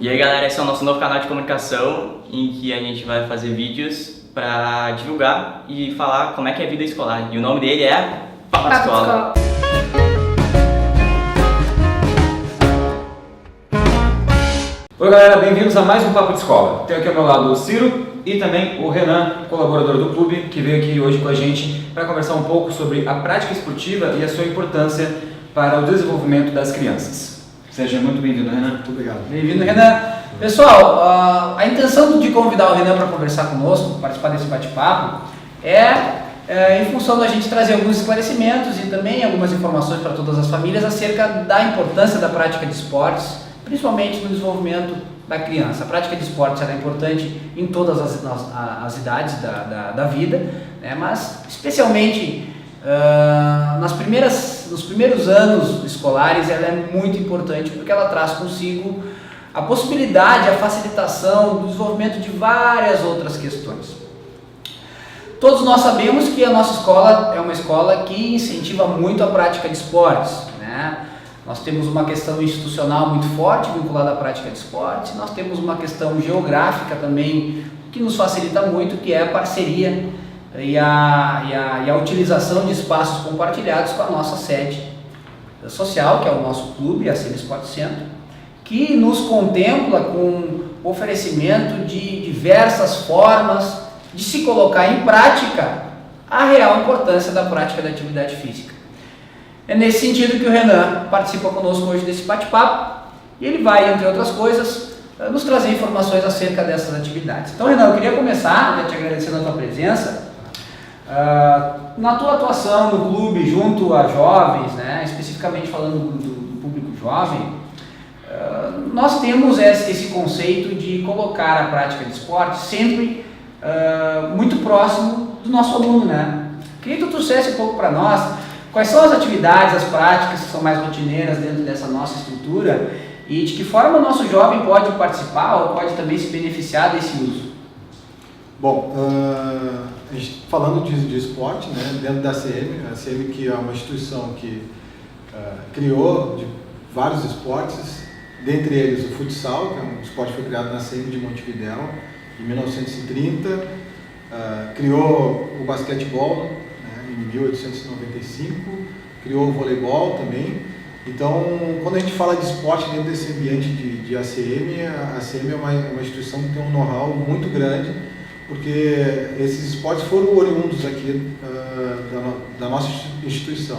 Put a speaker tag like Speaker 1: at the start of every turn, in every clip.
Speaker 1: E aí galera, esse é o nosso novo canal de comunicação em que a gente vai fazer vídeos para divulgar e falar como é que é a vida escolar. E o nome dele é Papo de Escola.
Speaker 2: Oi galera, bem-vindos a mais um Papo de Escola. Tenho aqui ao meu lado o Ciro e também o Renan, colaborador do clube, que veio aqui hoje com a gente para conversar um pouco sobre a prática esportiva e a sua importância para o desenvolvimento das crianças. Seja muito bem-vindo, Renan.
Speaker 3: Muito obrigado.
Speaker 4: Bem-vindo, Renan. Pessoal, a intenção de convidar o Renan para conversar conosco, participar desse bate-papo, é em função da gente trazer alguns esclarecimentos e também algumas informações para todas as famílias acerca da importância da prática de esportes, principalmente no desenvolvimento da criança. A prática de esportes é importante em todas as idades da vida, né? Mas especialmente nos primeiros anos escolares ela é muito importante porque ela traz consigo a possibilidade, a facilitação do desenvolvimento de várias outras questões. Todos nós sabemos que a nossa escola é uma escola que incentiva muito a prática de esportes, né? Nós temos uma questão institucional muito forte vinculada à prática de esportes, nós temos uma questão geográfica também que nos facilita muito, que é a parceria e a utilização de espaços compartilhados com a nossa sede social, que é o nosso clube, a ACM Sport Center, que nos contempla com o oferecimento de diversas formas de se colocar em prática a real importância da prática da atividade física. É nesse sentido que o Renan participa conosco hoje desse bate-papo e ele vai, entre outras coisas, nos trazer informações acerca dessas atividades. Então, Renan, eu queria começar, te agradecendo a tua presença, na tua atuação no clube junto a jovens, né, especificamente falando do público jovem, nós temos esse conceito de colocar a prática de esporte sempre muito próximo do nosso aluno, né? Queria que tu trouxesse um pouco para nós quais são as atividades, as práticas que são mais rotineiras dentro dessa nossa estrutura e de que forma o nosso jovem pode participar ou pode também se beneficiar desse uso.
Speaker 3: Bom, a gente, falando de esporte, né, dentro da ACM, a ACM que é uma instituição que criou vários esportes, dentre eles o futsal, que é um esporte que foi criado na ACM de Montevidéu em 1930, criou o basquetebol, né, em 1895, criou o voleibol também. Então, quando a gente fala de esporte dentro desse ambiente de ACM, a ACM é uma instituição que tem um know-how muito grande, porque esses esportes foram oriundos aqui da nossa instituição.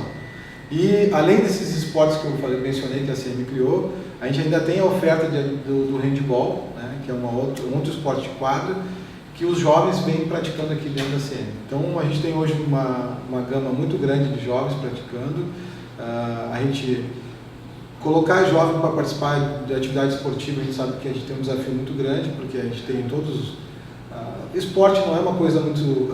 Speaker 3: E além desses esportes que eu mencionei que a ACM criou, a gente ainda tem a oferta do handball, né, que é um outro esporte de quadra, que os jovens vêm praticando aqui dentro da ACM. Então a gente tem hoje uma gama muito grande de jovens praticando. A gente colocar jovem para participar de atividade esportiva, a gente sabe que a gente tem um desafio muito grande, porque a gente tem todos... esporte não é uma coisa muito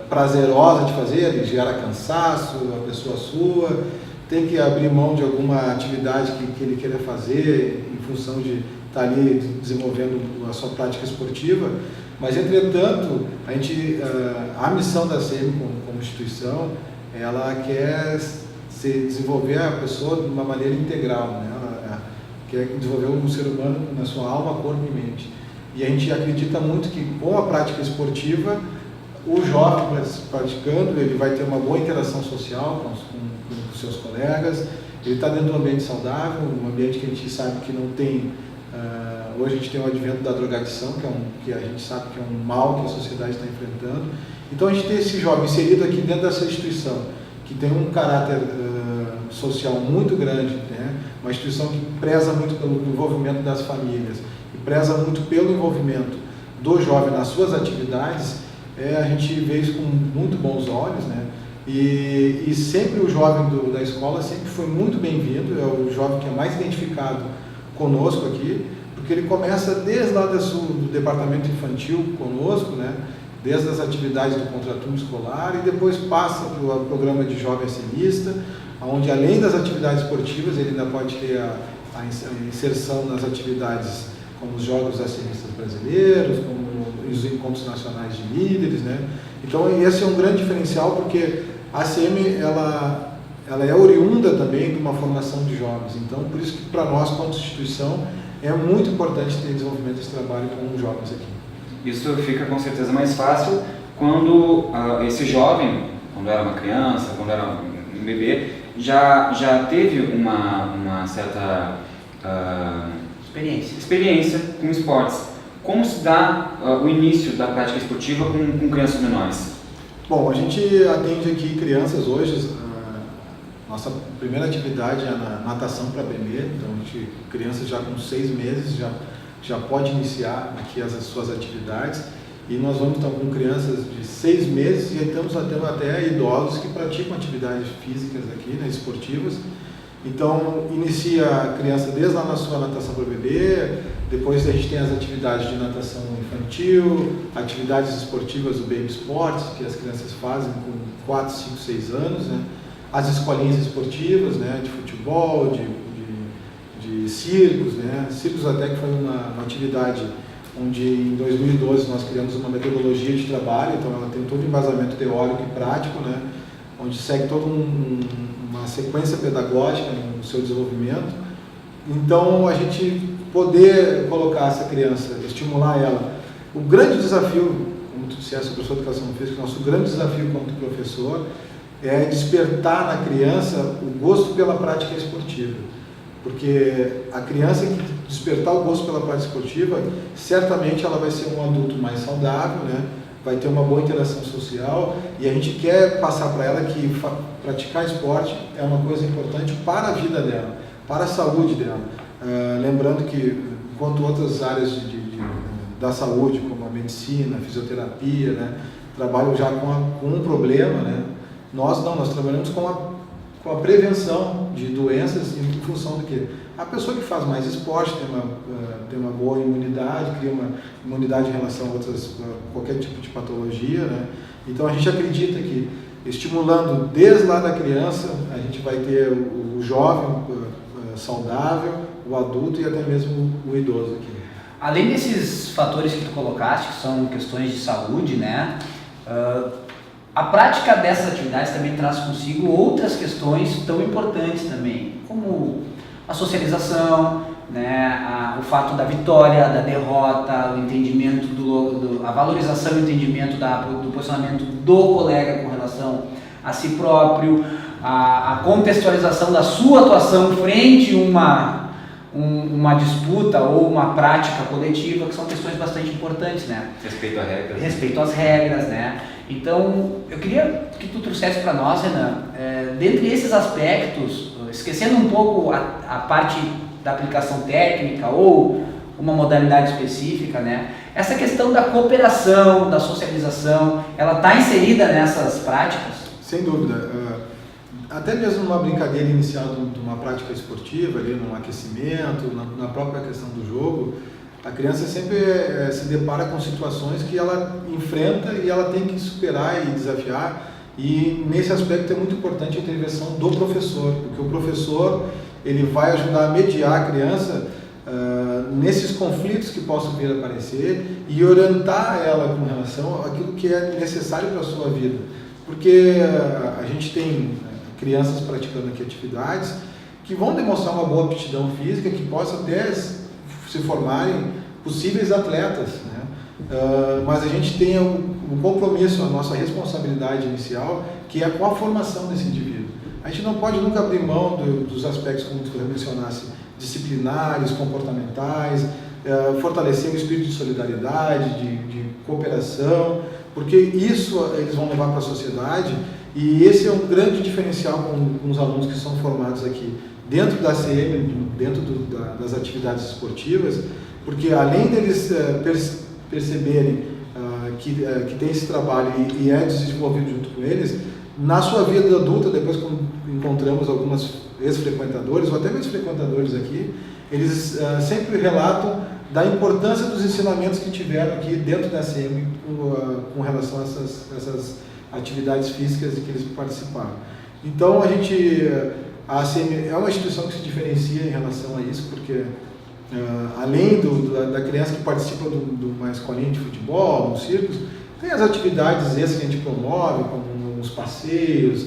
Speaker 3: prazerosa de fazer, ele gera cansaço, a pessoa sua, tem que abrir mão de alguma atividade que ele queira fazer em função de estar ali desenvolvendo a sua prática esportiva, mas entretanto, a missão da ACM como instituição, ela quer desenvolver a pessoa de uma maneira integral, né? Ela quer desenvolver um ser humano na sua alma, corpo e mente. E a gente acredita muito que com a prática esportiva, o jovem praticando, ele vai ter uma boa interação social com os seus colegas, ele está dentro de um ambiente saudável, um ambiente que a gente sabe que não tem... hoje a gente tem o advento da drogadição, que a gente sabe que é um mal que a sociedade está enfrentando. Então a gente tem esse jovem inserido aqui dentro dessa instituição, que tem um caráter social muito grande, né? Uma instituição que preza muito pelo envolvimento das famílias, preza muito pelo envolvimento do jovem nas suas atividades, a gente vê isso com muito bons olhos, né? E sempre o jovem da escola sempre foi muito bem-vindo, é o jovem que é mais identificado conosco aqui, porque ele começa desde lá do departamento infantil conosco, né? Desde as atividades do contraturno escolar e depois passa para o programa de jovem acenista, onde além das atividades esportivas ele ainda pode ter a inserção nas atividades como os Jogos Acionistas Brasileiros, como os Encontros Nacionais de Líderes, né? Então esse é um grande diferencial porque a ACM ela é oriunda também de uma formação de jovens. Então por isso que para nós, quanto instituição, é muito importante ter desenvolvimento desse trabalho com jovens aqui.
Speaker 2: Isso fica com certeza mais fácil quando esse jovem, quando era uma criança, quando era um bebê, já teve uma certa experiência com esportes. Como se dá o início da prática esportiva com crianças menores?
Speaker 3: Bom, a gente atende aqui crianças hoje, nossa primeira atividade é na natação para bebê, então crianças já com 6 meses já pode iniciar aqui as suas atividades, e nós vamos estar com crianças de 6 meses e estamos tendo até idosos que praticam atividades físicas aqui, né, esportivas. Então inicia a criança desde lá na sua natação para bebê, depois a gente tem as atividades de natação infantil, atividades esportivas do Baby Sports, que as crianças fazem com 4, 5, 6 anos, né? As escolinhas esportivas, né, de futebol, de circos, né? Circos até que foi uma atividade onde em 2012 nós criamos uma metodologia de trabalho, então ela tem todo o embasamento teórico e prático, né? Onde segue toda uma sequência pedagógica no seu desenvolvimento. Então a gente poder colocar essa criança, estimular ela. O grande desafio, como tu disseste, professor de educação física, nosso grande desafio como professor é despertar na criança o gosto pela prática esportiva. Porque a criança que despertar o gosto pela prática esportiva, certamente ela vai ser um adulto mais saudável, né? Vai ter uma boa interação social, e a gente quer passar para ela que praticar esporte é uma coisa importante para a vida dela, para a saúde dela. Lembrando que, enquanto outras áreas da saúde, como a medicina, a fisioterapia, né, trabalham já com um problema, né? Nós trabalhamos com a prevenção de doenças em função do quê? A pessoa que faz mais esporte tem uma boa imunidade, cria uma imunidade em relação a qualquer tipo de patologia, né? Então a gente acredita que estimulando desde lá da criança, a gente vai ter o jovem saudável, o adulto e até mesmo o idoso aqui.
Speaker 4: Além desses fatores que tu colocaste, que são questões de saúde, né? A prática dessas atividades também traz consigo outras questões tão importantes também, como a socialização, né, o fato da vitória, da derrota, o entendimento a valorização e o entendimento do posicionamento do colega com relação a si próprio, a contextualização da sua atuação frente a uma disputa ou uma prática coletiva, que são questões bastante importantes, né? Respeito às regras, né? Então, eu queria que tu trouxesse para nós, Renan, dentre esses aspectos, esquecendo um pouco a parte da aplicação técnica ou uma modalidade específica, né? Essa questão da cooperação, da socialização, ela está inserida nessas práticas?
Speaker 3: Sem dúvida. Até mesmo numa brincadeira inicial de uma prática esportiva, ali num aquecimento, na própria questão do jogo, a criança sempre se depara com situações que ela enfrenta e ela tem que superar e desafiar. E nesse aspecto é muito importante a intervenção do professor, porque o professor ele vai ajudar a mediar a criança nesses conflitos que possam vir a aparecer e orientar ela com relação àquilo que é necessário para a sua vida. Porque a gente tem crianças praticando aqui atividades que vão demonstrar uma boa aptidão física, que possam até se formarem possíveis atletas, né? Mas a gente tem um compromisso, a nossa responsabilidade inicial, que é com a formação desse indivíduo. A gente não pode nunca abrir mão dos aspectos, como tu mencionasse, disciplinares, comportamentais, fortalecer o espírito de solidariedade, de cooperação, porque isso eles vão levar para a sociedade, e esse é um grande diferencial com os alunos que são formados aqui dentro da ACM, dentro das atividades esportivas, porque além deles perceberem que tem esse trabalho e é desenvolvido junto com eles, na sua vida adulta, depois quando encontramos algumas ex-frequentadores, ou até mesmo frequentadores aqui, eles sempre relatam da importância dos ensinamentos que tiveram aqui dentro da ACM com relação a essas atividades físicas que eles participaram. Então a ACM é uma instituição que se diferencia em relação a isso, porque além da criança que participa de uma escolinha de futebol, nos circos, tem as atividades essas que a gente promove, como os passeios,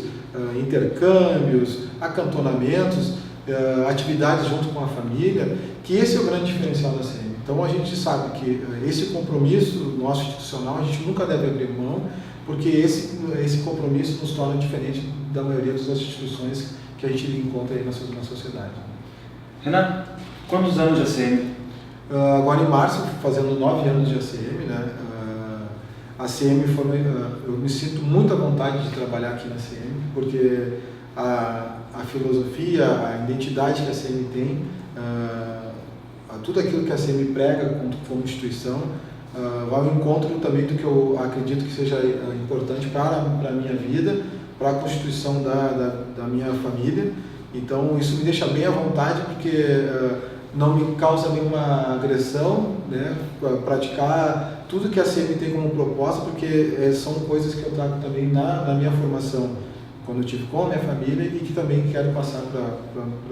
Speaker 3: intercâmbios, acantonamentos, atividades junto com a família, que esse é o grande diferencial da CM. Então a gente sabe que esse compromisso nosso institucional a gente nunca deve abrir mão, porque esse compromisso nos torna diferente da maioria das instituições que a gente encontra aí na sociedade.
Speaker 2: Renan, quantos anos de ACM?
Speaker 3: Agora em março, fazendo 9 anos de ACM, né? A ACM eu me sinto muito à vontade de trabalhar aqui na ACM, porque a filosofia, a identidade que a ACM tem, tudo aquilo que a ACM prega como instituição, vai ao encontro também do que eu acredito que seja importante para a minha vida, para a constituição da minha família. Então isso me deixa bem à vontade, porque não me causa nenhuma agressão, né? Praticar tudo que a CM tem como proposta, porque são coisas que eu trago também na minha formação, quando eu tive com a minha família, e que também quero passar para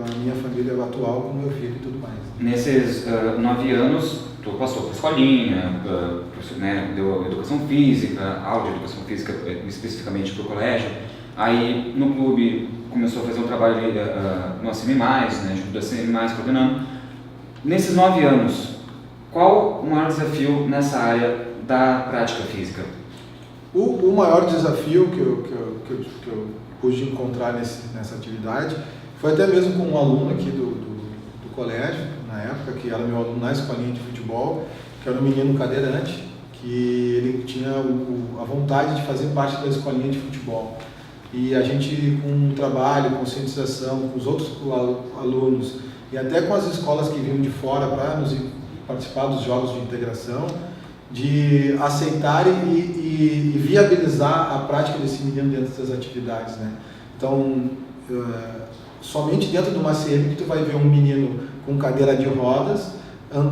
Speaker 3: a minha família atual, com meu filho e tudo mais.
Speaker 2: Nesses 9 anos, tu passou por escolinha, né, deu educação física, aula de educação física especificamente para o colégio, aí no clube começou a fazer um trabalho no ACM+, né, junto do ACM+, coordenando. Nesses 9 anos, qual o maior desafio nessa área da prática física?
Speaker 3: O maior desafio que eu pude encontrar nessa atividade foi até mesmo com um aluno aqui do colégio, na época, que era meu aluno na escolinha de futebol, que era um menino cadeirante, que ele tinha a vontade de fazer parte da escolinha de futebol. E a gente, com um trabalho, conscientização, com os outros alunos, e até com as escolas que vinham de fora para participar dos jogos de integração, de aceitar e viabilizar a prática desse menino dentro das atividades, né? Então, somente dentro de uma CM que tu vai ver um menino com cadeira de rodas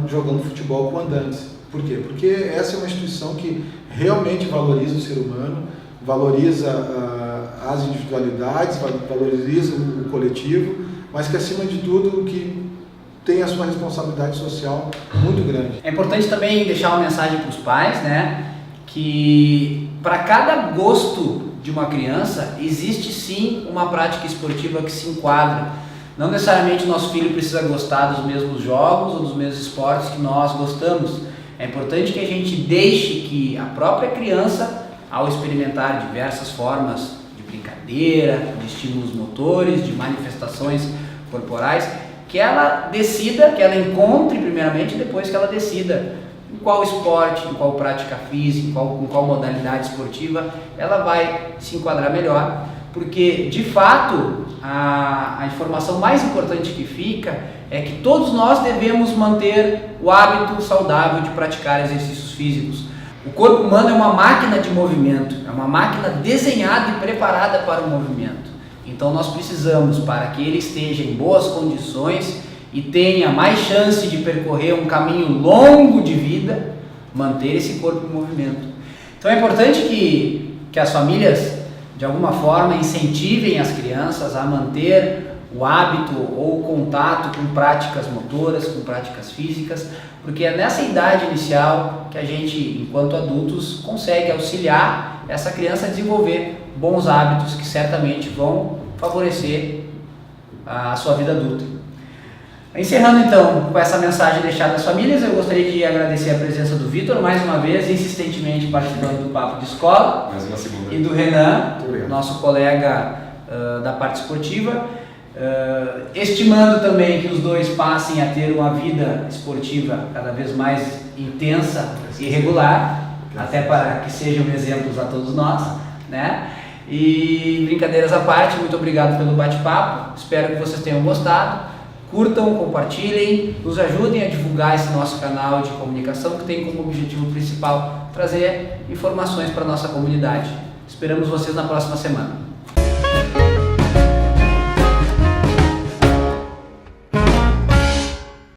Speaker 3: jogando futebol com andantes. Por quê? Porque essa é uma instituição que realmente valoriza o ser humano, valoriza as individualidades, valoriza o coletivo, mas que acima de tudo que tem a sua responsabilidade social muito grande.
Speaker 4: É importante também deixar uma mensagem para os pais, né, que para cada gosto de uma criança existe sim uma prática esportiva que se enquadra. Não necessariamente o nosso filho precisa gostar dos mesmos jogos ou dos mesmos esportes que nós gostamos. É importante que a gente deixe que a própria criança, ao experimentar diversas formas de brincadeira, de estímulos motores, de manifestações corporais, que ela decida, que ela encontre primeiramente, depois que ela decida em qual esporte, em qual prática física, em qual modalidade esportiva ela vai se enquadrar melhor, porque de fato a informação mais importante que fica é que todos nós devemos manter o hábito saudável de praticar exercícios físicos. O corpo humano é uma máquina de movimento, é uma máquina desenhada e preparada para o movimento. Então nós precisamos, para que ele esteja em boas condições e tenha mais chance de percorrer um caminho longo de vida, manter esse corpo em movimento. Então é importante que as famílias, de alguma forma, incentivem as crianças a manter o hábito ou o contato com práticas motoras, com práticas físicas, porque é nessa idade inicial que a gente, enquanto adultos, consegue auxiliar essa criança a desenvolver bons hábitos que certamente vão favorecer a sua vida adulta. Encerrando então com essa mensagem deixada às famílias, eu gostaria de agradecer a presença do Vitor mais uma vez, insistentemente participando do Papo de Escola,
Speaker 2: Mais uma segunda.
Speaker 4: e do Renan, nosso colega da parte esportiva, estimando também que os dois passem a ter uma vida esportiva cada vez mais intensa e regular, até para que sejam exemplos a todos nós, né? E brincadeiras à parte, muito obrigado pelo bate-papo, espero que vocês tenham gostado. Curtam, compartilhem, nos ajudem a divulgar esse nosso canal de comunicação que tem como objetivo principal trazer informações para a nossa comunidade. Esperamos vocês na próxima semana.